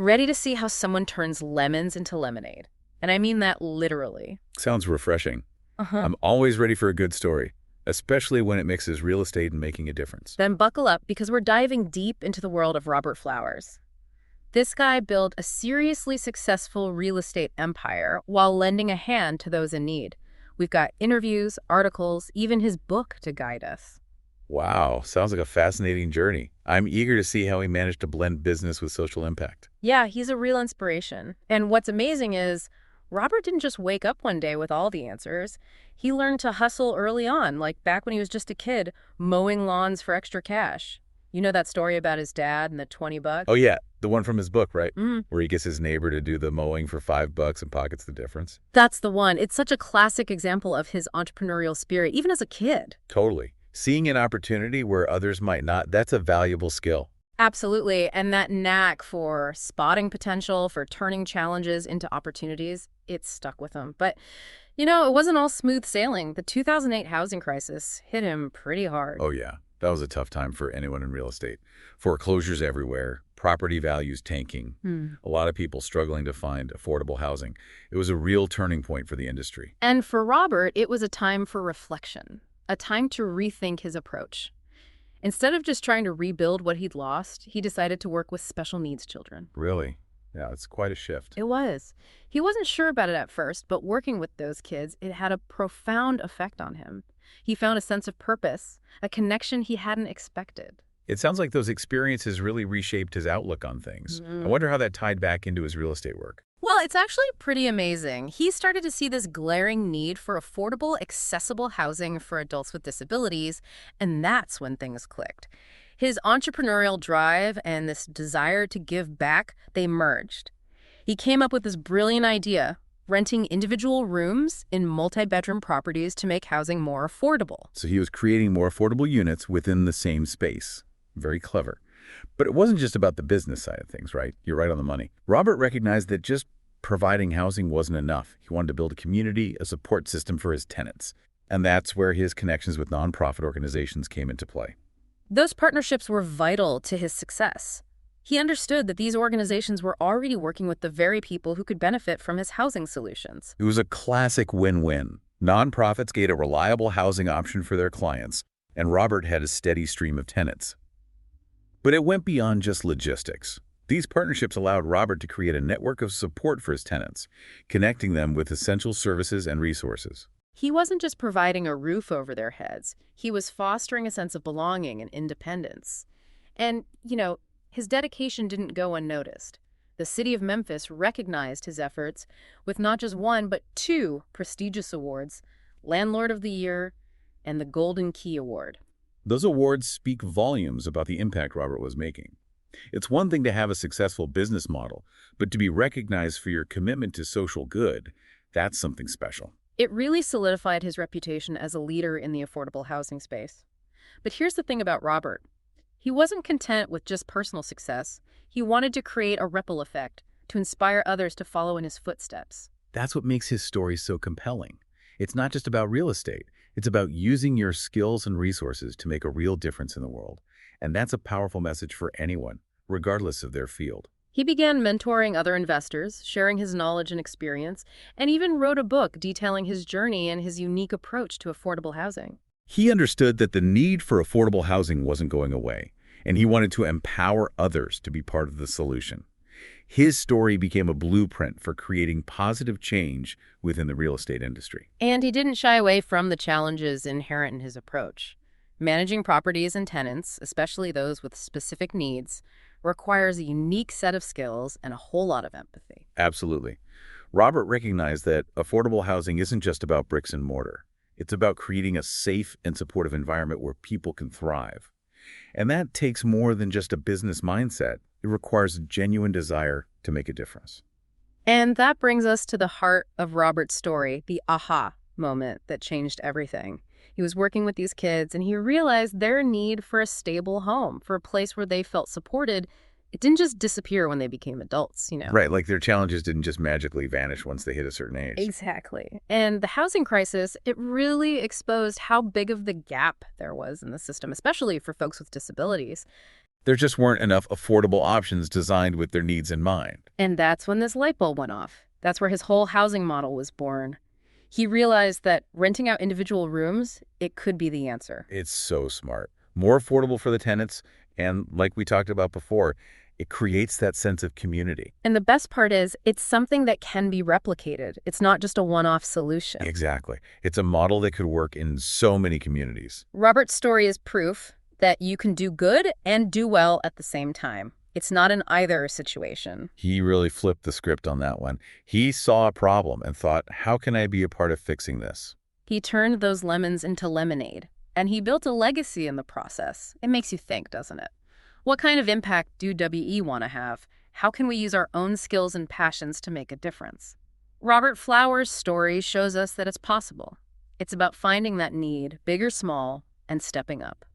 Ready to see how someone turns lemons into lemonade. And I mean that literally. Sounds refreshing. Uh-huh. I'm always ready for a good story, especially when it mixes real estate and making a difference. Then buckle up because we're diving deep into the world of Robert Flowers. This guy built a seriously successful real estate empire while lending a hand to those in need. We've got interviews, articles, even his book to guide us. Wow, sounds like a fascinating journey. I'm eager to see how he managed to blend business with social impact. Yeah, he's a real inspiration. And what's amazing is Robert didn't just wake up one day with all the answers. He learned to hustle early on, like back when he was just a kid, mowing lawns for extra cash. You know that story about his dad and the 20 bucks? Oh yeah, the one from his book, right? Mm, Where he gets his neighbor to do the mowing for $5 and pockets the difference. that's the one. It's such a classic example of his entrepreneurial spirit, even as a kid. Totally. Seeing an opportunity where others might not, that's a valuable skill. Absolutely. And that knack for spotting potential, for turning challenges into opportunities, it stuck with him. But, it wasn't all smooth sailing. The 2008 housing crisis hit him pretty hard. Oh yeah, that was a tough time for anyone in real estate. Foreclosures everywhere, property values tanking, Hmm. a lot of people struggling to find affordable housing. It was a real turning point for the industry. And for Robert, it was a time for reflection, a time to rethink his approach. Instead of just trying to rebuild what he'd lost, he decided to work with special needs children. Really? Yeah, it's quite a shift. It was. He wasn't sure about it at first, but working with those kids, it had a profound effect on him. He found a sense of purpose, a connection he hadn't expected. It sounds like those experiences really reshaped his outlook on things. I wonder how that tied back into his real estate work. Well, it's actually pretty amazing. He started to see this glaring need for affordable, accessible housing for adults with disabilities, and that's when things clicked. His entrepreneurial drive and this desire to give back, they merged. He came up with this brilliant idea, renting individual rooms in multi-bedroom properties to make housing more affordable. So he was creating more affordable units within the same space. Very clever. But it wasn't just about the business side of things, right? You're right on the money. Robert recognized that just providing housing wasn't enough. He wanted to build a community, a support system for his tenants. And that's where his connections with nonprofit organizations came into play. Those partnerships were vital to his success. He understood that these organizations were already working with the very people who could benefit from his housing solutions. It was a classic win-win. Nonprofits gave a reliable housing option for their clients, and Robert had a steady stream of tenants. But it went beyond just logistics. These partnerships allowed Robert to create a network of support for his tenants, connecting them with essential services and resources. He wasn't just providing a roof over their heads. He was fostering a sense of belonging and independence. And, his dedication didn't go unnoticed. The city of Memphis recognized his efforts with not just one, but two prestigious awards, Landlord of the Year and the Golden Key Award. Those awards speak volumes about the impact Robert was making. It's one thing to have a successful business model, but to be recognized for your commitment to social good, that's something special. It really solidified his reputation as a leader in the affordable housing space. But here's the thing about Robert. He wasn't content with just personal success. He wanted to create a ripple effect, to inspire others to follow in his footsteps. That's what makes his story so compelling. It's not just about real estate. It's about using your skills and resources to make a real difference in the world. And that's a powerful message for anyone, regardless of their field. He began mentoring other investors, sharing his knowledge and experience, and even wrote a book detailing his journey and his unique approach to affordable housing. He understood that the need for affordable housing wasn't going away, and he wanted to empower others to be part of the solution. His story became a blueprint for creating positive change within the real estate industry. And he didn't shy away from the challenges inherent in his approach. Managing properties and tenants, especially those with specific needs, requires a unique set of skills and a whole lot of empathy. Absolutely. Robert recognized that affordable housing isn't just about bricks and mortar. It's about creating a safe and supportive environment where people can thrive. And that takes more than just a business mindset. It requires a genuine desire to make a difference. And that brings us to the heart of Robert's story, the aha moment that changed everything. He was working with these kids, and he realized their need for a stable home, for a place where they felt supported. It didn't just disappear when they became adults. Right, like their challenges didn't just magically vanish once they hit a certain age. Exactly. And the housing crisis, it really exposed how big of the gap there was in the system, especially for folks with disabilities. There just weren't enough affordable options designed with their needs in mind. And that's when this light bulb went off. That's where his whole housing model was born. He realized that renting out individual rooms, it could be the answer. It's so smart. More affordable for the tenants, and like we talked about before, it creates that sense of community. And the best part is, it's something that can be replicated. It's not just a one-off solution. Exactly. It's a model that could work in so many communities. Robert's story is proof that you can do good and do well at the same time. It's not an either situation. He really flipped the script on that one. He saw a problem and thought, how can I be a part of fixing this? He turned those lemons into lemonade, and he built a legacy in the process. It makes you think, doesn't it? What kind of impact do WE want to have? How can we use our own skills and passions to make a difference? Robert Flower's story shows us that it's possible. It's about finding that need, big or small, and stepping up.